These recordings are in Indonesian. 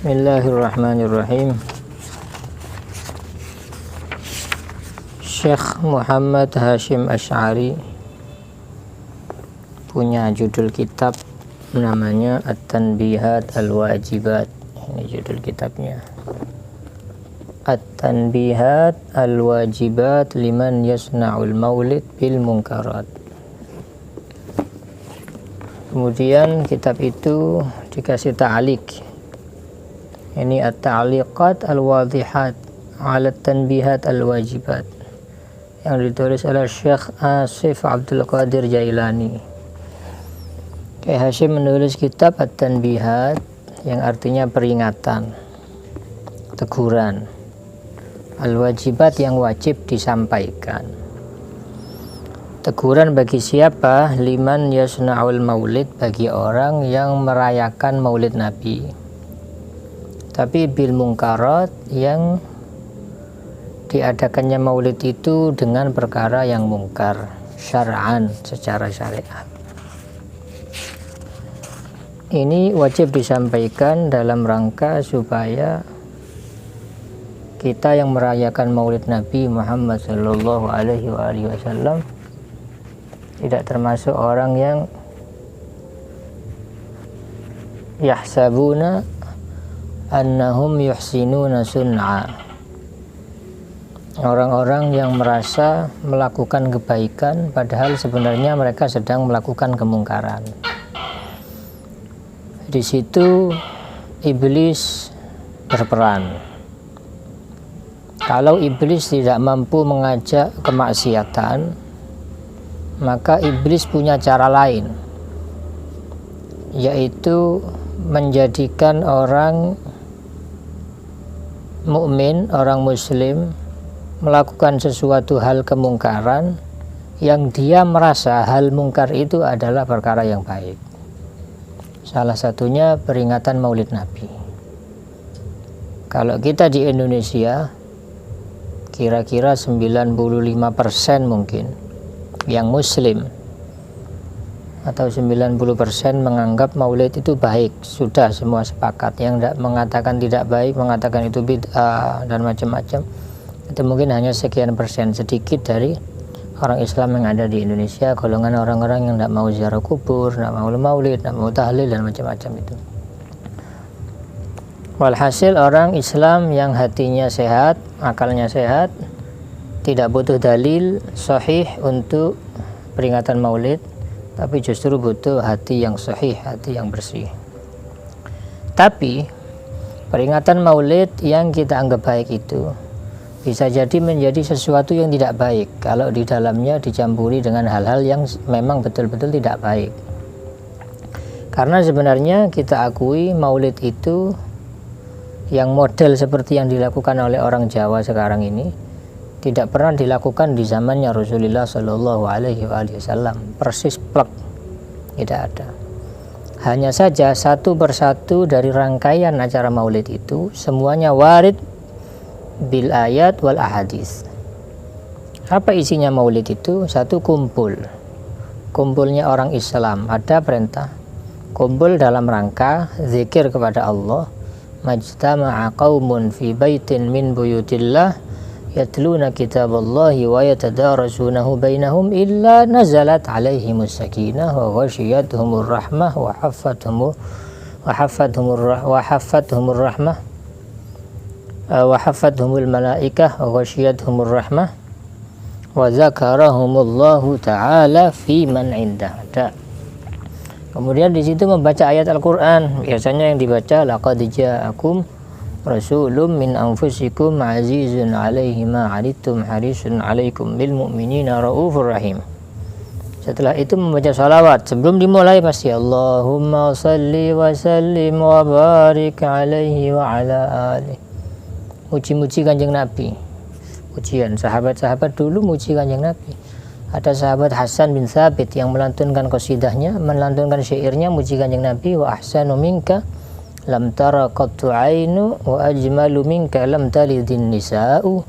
Bismillahirrahmanirrahim. Syekh Muhammad Hashim Asy'ari punya judul kitab namanya At-Tanbihat Al-Wajibat. Ini judul kitabnya. At-Tanbihat Al-Wajibat liman yasna'ul maulid bil munkarat. Kemudian kitab itu dikasih ta'liq. Ini At-Ta'liqat Al-Wadihat 'ala Tanbihat Al-Wajibat yang ditulis oleh Syekh Asif Abdul Qadir Jailani. Syekh Hashim menulis kitab At-Tanbihat yang artinya peringatan, teguran, Al-Wajibat yang wajib disampaikan. Teguran bagi siapa? Liman yasna'ul maulid, bagi orang yang merayakan maulid Nabi. Tapi bil munkarat, yang diadakannya maulid itu dengan perkara yang mungkar syar'an, secara syariat. Ini wajib disampaikan dalam rangka supaya kita yang merayakan maulid Nabi Muhammad sallallahu alaihi wasallam tidak termasuk orang yang yahsabuna annahum yuhsinuna sun'a, orang-orang yang merasa melakukan kebaikan padahal sebenarnya mereka sedang melakukan kemungkaran. Di situ iblis berperan. Kalau iblis tidak mampu mengajak kemaksiatan, maka iblis punya cara lain, yaitu menjadikan orang mukmin, orang muslim melakukan sesuatu hal kemungkaran yang dia merasa hal mungkar itu adalah perkara yang baik. Salah satunya peringatan maulid Nabi. Kalau kita di Indonesia, kira-kira 95% mungkin yang muslim atau 90% menganggap maulid itu baik, sudah semua sepakat. Yang tidak mengatakan tidak baik, mengatakan itu bid'ah dan macam-macam, itu mungkin hanya sekian persen, sedikit dari orang Islam yang ada di Indonesia, golongan orang-orang yang tidak mau ziarah kubur, tidak mau maulid, tidak mau tahlil dan macam-macam itu. Walhasil orang Islam yang hatinya sehat, akalnya sehat, tidak butuh dalil sahih untuk peringatan maulid, tapi justru butuh hati yang sahih, hati yang bersih. Tapi peringatan maulid yang kita anggap baik itu bisa jadi menjadi sesuatu yang tidak baik kalau di dalamnya dicampuri dengan hal-hal yang memang betul-betul tidak baik. Karena sebenarnya kita akui maulid itu yang model seperti yang dilakukan oleh orang Jawa sekarang ini tidak pernah dilakukan di zamannya Rasulullah Shallallahu Alaihi Wasallam. Persis plek, tidak ada. Hanya saja satu persatu dari rangkaian acara maulid itu semuanya warid bil ayat wal ahadis. Apa isinya maulid itu? Satu, kumpulnya orang Islam, ada perintah kumpul dalam rangka zikir kepada Allah. Majtama'a qaumun fi baitin min buyutillah yatluna kitaballahi wa yatadarasunahu bainahum illa nazalat alaihimus sakinah wa ghasyiyatuhumur rahmah wa haffathumul malaikah wa ghasyiyatuhumur rahmah wa zakarahumullahu ta'ala fi man indah. Kemudian di situ membaca ayat Al-Qur'an. Biasanya yang dibaca laqad ja'akum rasulun min anfusikum azizun alaihi ma 'anittum harisun 'alaikum bil mu'minina raufur rahim. Setelah itu membaca salawat. Sebelum dimulai pasti Allahumma salli wa sallim wa barik alaihi wa ala alihi. Muji-muji Kanjeng Nabi. Pujian sahabat-sahabat dulu muji Kanjeng Nabi. Ada sahabat Hasan bin Thabit yang melantunkan qasidahnya, melantunkan syairnya muji Kanjeng Nabi. Wa ahsanu minka lam tara qattu ainu wa ajmalu minka lam talidin nisa'u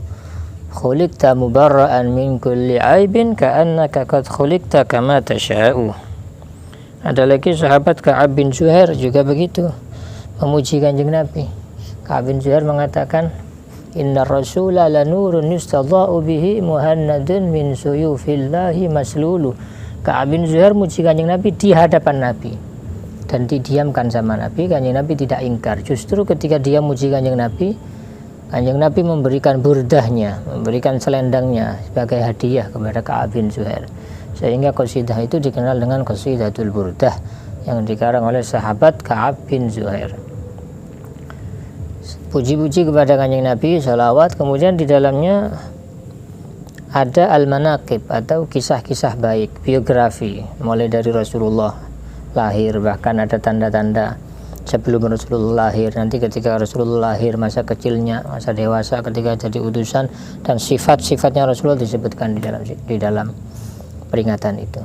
khuliqta mubarra'an min kulli aibin ka'annaka qad khuliqta kama tasha'u. Ada lagi sahabat Ka'ab bin Zuhair juga begitu, memuji Kanjeng Nabi. Ka'ab bin Zuhair mengatakan, inna rasula lanurun yustadha'u bihi muhannadun min suyufillahi maslulu. Ka'ab bin Zuhair muji Kanjeng Nabi di hadapan Nabi dan didiamkan sama Nabi. Kanjeng Nabi tidak ingkar. Justru ketika dia muji Kanjeng Nabi memberikan burdahnya, memberikan selendangnya sebagai hadiah kepada Ka'ab bin Zuhair, sehingga qasidah itu dikenal dengan Qasidatul Burdah yang dikarang oleh sahabat Ka'ab bin Zuhair. Puji-puji kepada Kanjeng Nabi, salawat. Kemudian di dalamnya ada al-manaqib atau kisah-kisah baik, biografi, mulai dari Rasulullah lahir, bahkan ada tanda-tanda sebelum Rasulullah lahir, nanti ketika Rasulullah lahir, masa kecilnya, masa dewasa, ketika jadi utusan, dan sifat-sifatnya Rasulullah disebutkan di dalam peringatan itu.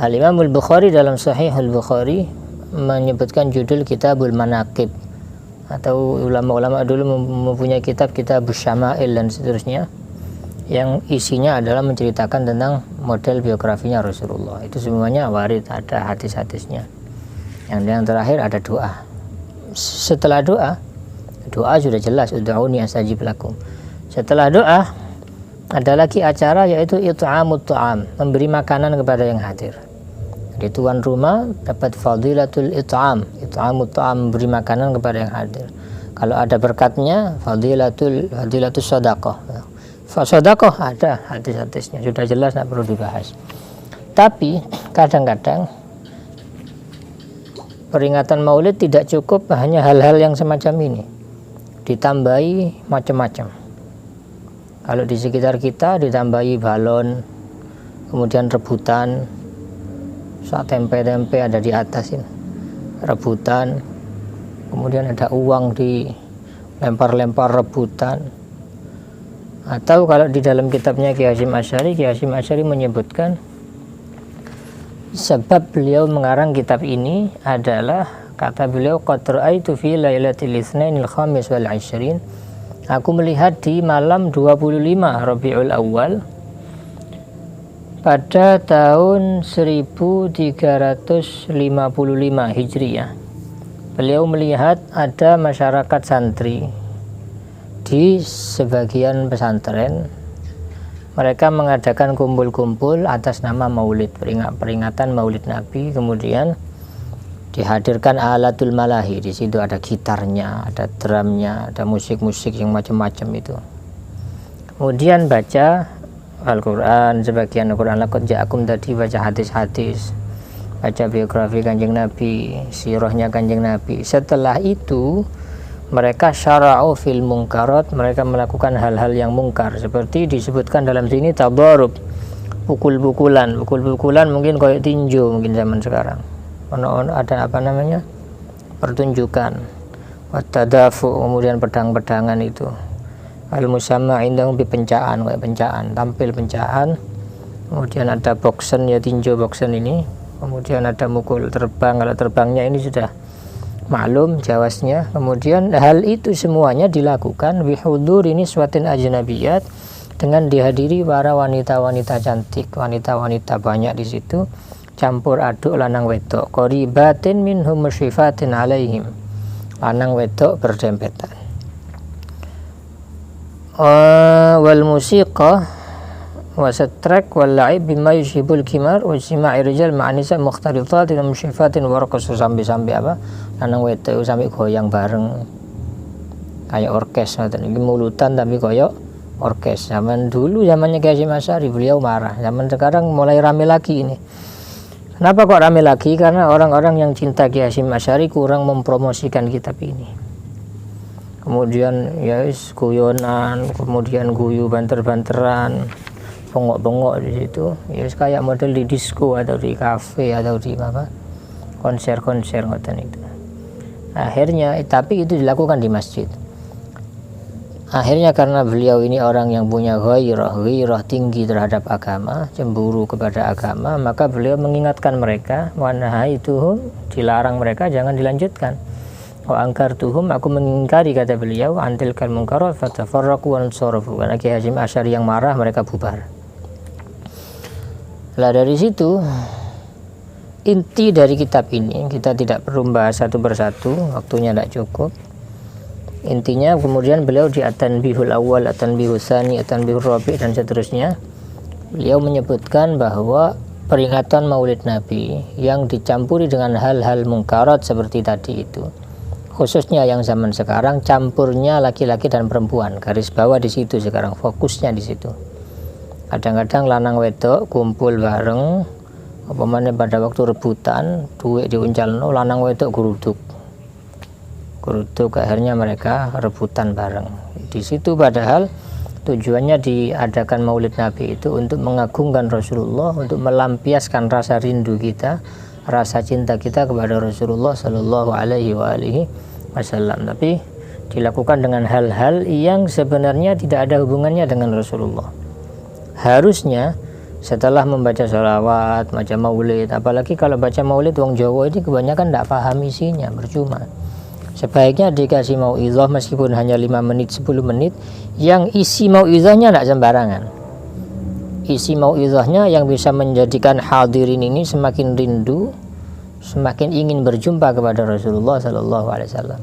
Al-Imam Al-Bukhari dalam Sahih Al-Bukhari menyebutkan judul Kitabul Manaqib, atau ulama-ulama dulu mempunyai kitab Syama'il dan seterusnya, yang isinya adalah menceritakan tentang model biografinya Rasulullah. Itu semuanya warid, ada hadis-hadisnya. Yang terakhir ada doa. Setelah doa sudah jelas, ud'uni astajib lakum. Setelah doa ada lagi acara, yaitu it'amut ta'am, memberi makanan kepada yang hadir. Di tuan rumah dapat fadilatul it'amut ta'am, memberi makanan kepada yang hadir. Kalau ada berkatnya, fadilatul sedekah. Sedekah ada hadis-hadisnya, sudah jelas, tidak perlu dibahas. Tapi kadang-kadang peringatan Maulid tidak cukup hanya hal-hal yang semacam ini, ditambahi macam-macam. Kalau di sekitar kita ditambahi balon, kemudian rebutan, saat tempe-tempe ada di atas ini, rebutan, kemudian ada uang di lempar-lempar rebutan. Atau kalau di dalam kitabnya Ki Hasyim Asy'ari menyebutkan sebab beliau mengarang kitab ini adalah, kata beliau, qad ra'aitu fi lailatil itsnainil khamis wal 'ishrin, aku melihat di malam 25 Rabiul Awal pada tahun 1355 Hijriah. Beliau melihat ada masyarakat santri di sebagian pesantren, mereka mengadakan kumpul-kumpul atas nama Maulid, peringatan Maulid Nabi. Kemudian dihadirkan alatul malahi, di situ ada gitarnya, ada drumnya, ada musik-musik yang macam-macam itu. Kemudian baca Al-Quran, sebagian Al-Quran laqad ja'akum, tadi baca hadis-hadis, baca biografi Kanjeng Nabi, sirahnya Kanjeng Nabi. Setelah itu mereka syara'u fil munkarat, mereka melakukan hal-hal yang mungkar, seperti disebutkan dalam sini tadarub, pukul-pukulan mungkin kayak tinju mungkin zaman sekarang. Ada apa namanya, pertunjukan, watadafu, kemudian pedang-pedangan itu, al-musamma indahum bi pencaan, kayak pencaan, tampil pencaan. Kemudian ada boksen, ya tinju boksen ini. Kemudian ada mukul terbang, kalau terbangnya ini sudah maklum jawasnya. Kemudian hal itu semuanya dilakukan bihuduri niswatin ajnabiyat, dengan dihadiri para wanita-wanita cantik, wanita-wanita banyak di situ, campur aduk lanang wedok, qoribatin minhum musyifatin alaihim, lanang wedok berdempetan. Wal musiqa wasatrek wal la'ib bima yushibul kimar wa jima'i rijal ma'anisa mukhtalifatin wa musyifatin wa raqasu, sampai apa, lanang wedok sampai goyang bareng kayak orkes. Ini mulutan tapi kayak orkes. Zaman dulu, zamannya Ki Hasyim Asy'ari, beliau marah. Zaman sekarang mulai rame lagi ini. Kenapa kok rame lagi? Karena orang-orang yang cinta Ki Hasyim Asy'ari kurang mempromosikan kitab ini. Kemudian ya guyonan, kemudian guyu banter-banteran, bengok-bengok di situ. Ya kayak model di disco atau di kafe atau di apa, konser-konser ngoten itu. Akhirnya, tapi itu dilakukan di masjid. Akhirnya karena beliau ini orang yang punya ghairah tinggi terhadap agama, cemburu kepada agama, maka beliau mengingatkan mereka, wa nahaituhum, dilarang mereka jangan dilanjutkan. Wa angkartuhum, aku mengingkari, kata beliau, antil kal munkarat fatafarraqu wa ansarafu. Karena Ki Hasyim Asy'ari yang marah, mereka bubar. Lah dari situ inti dari kitab ini, kita tidak perlu membahas satu persatu, waktunya tidak cukup. Intinya kemudian beliau di At-Tanbihul Awal, At-Tanbihul Tsani, At-Tanbihul Rabi' dan seterusnya, beliau menyebutkan bahwa peringatan Maulid Nabi yang dicampuri dengan hal-hal mungkarat seperti tadi itu, khususnya yang zaman sekarang campurnya laki-laki dan perempuan, garis bawah di situ sekarang fokusnya di situ. Kadang-kadang lanang wedok kumpul bareng, apa mana pada waktu rebutan duit diuncalno, lanang wedok geruduk akhirnya mereka rebutan bareng di situ. Padahal tujuannya diadakan Maulid Nabi itu untuk mengagungkan Rasulullah, untuk melampiaskan rasa rindu kita, rasa cinta kita kepada Rasulullah Shallallahu Alaihi Wasallam. Tapi dilakukan dengan hal-hal yang sebenarnya tidak ada hubungannya dengan Rasulullah. Harusnya setelah membaca sholawat, baca maulid, apalagi kalau baca maulid wong Jawa ini kebanyakan tidak paham isinya, percuma. Sebaiknya dikasih mau'izah meskipun hanya 5 menit, 10 menit, yang isi mau'izahnya tidak sembarangan. Isi mau'izahnya yang bisa menjadikan hadirin ini semakin rindu, semakin ingin berjumpa kepada Rasulullah Sallallahu Alaihi Wasallam.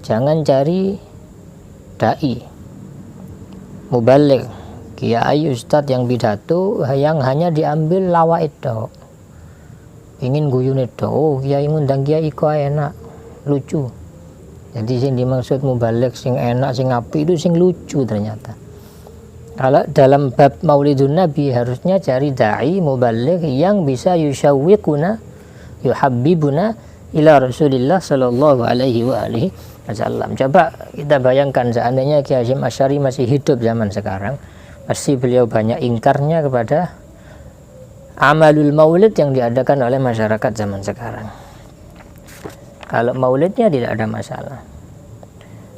Jangan cari dai, mubaligh, kiai, ustadz yang pidato yang hanya diambil lawaid doh, ingin guyune doh. Oh, kiai ngundang kiai kok enak, lucu. Jadi sing dimaksud mubaligh sing enak, sing apik itu sing lucu ternyata. Kalau dalam bab Maulidun Nabi harusnya cari dai mubaligh yang bisa yusyawwiquna, yuhabbibuna ila Rasulillah Sallallahu Alaihi Wasallam. Coba kita bayangkan seandainya Kiai Hasyim Asy'ari masih hidup zaman sekarang, pasti beliau banyak ingkarnya kepada amalul maulid yang diadakan oleh masyarakat zaman sekarang. Kalau maulidnya tidak ada masalah.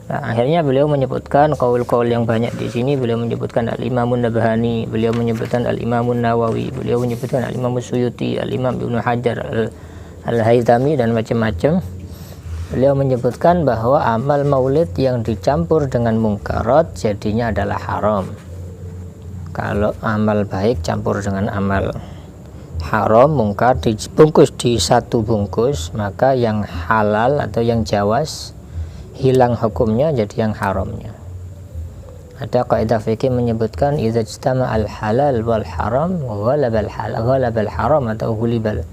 Nah, akhirnya beliau menyebutkan qaul-qaul yang banyak di sini. Beliau menyebutkan Al-Imamun Nabhani, beliau menyebutkan Al-Imamun Nawawi, beliau menyebutkan Al-Imam Suyuti, Al-Imam Ibnu Hajar, Al-Haythami dan macam-macam. Beliau menyebutkan bahwa amal maulid yang dicampur dengan mungkarat jadinya adalah haram. Kalau amal baik campur dengan amal haram, mungkar, dibungkus di satu bungkus, maka yang halal atau yang jawaz hilang hukumnya, jadi yang haramnya. Ada kaidah fikih menyebutkan idza ijtama al halal wal haram ghalaba al haram atau ghulibal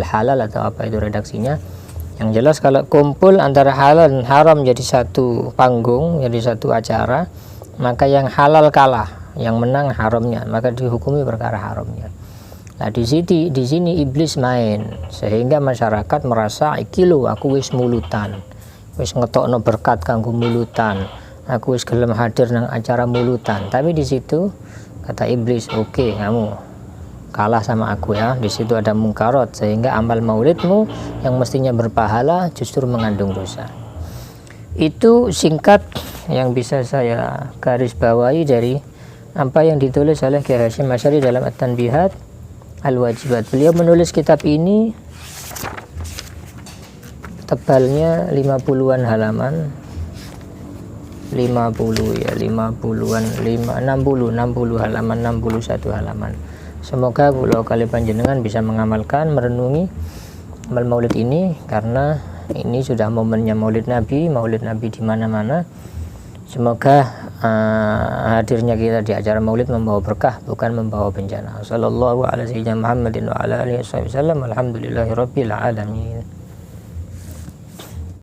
halal atau apa itu redaksinya. Yang jelas kalau kumpul antara halal dan haram jadi satu panggung, jadi satu acara, maka yang halal kalah, yang menang haramnya, maka dihukumi perkara haramnya. Nah di sini iblis main sehingga masyarakat merasa iki lho aku wis mulutan, wis ngetokno berkat kanggo mulutan, aku wis gelem hadir nang acara mulutan. Tapi di situ kata iblis, oke, kamu kalah sama aku ya. Di situ ada mungkarat sehingga amal maulidmu yang mestinya berpahala justru mengandung dosa. Itu singkat yang bisa saya garis bawahi dari apa yang ditulis oleh Kiai Hasyim Asy'ari dalam At-Tanbihat Al-Wajibat. Beliau menulis kitab ini tebalnya 50-an halaman, 60 halaman, 61 halaman. Semoga kula kali panjenengan bisa mengamalkan, merenungi amal maulid ini, karena ini sudah momennya Maulid Nabi di mana-mana. Semoga hadirnya kita di acara maulid membawa berkah, bukan membawa bencana. Sallallahu alaihi wasallam Muhammadin wa ala alihi wasallam. Alhamdulillahirabbil alamin.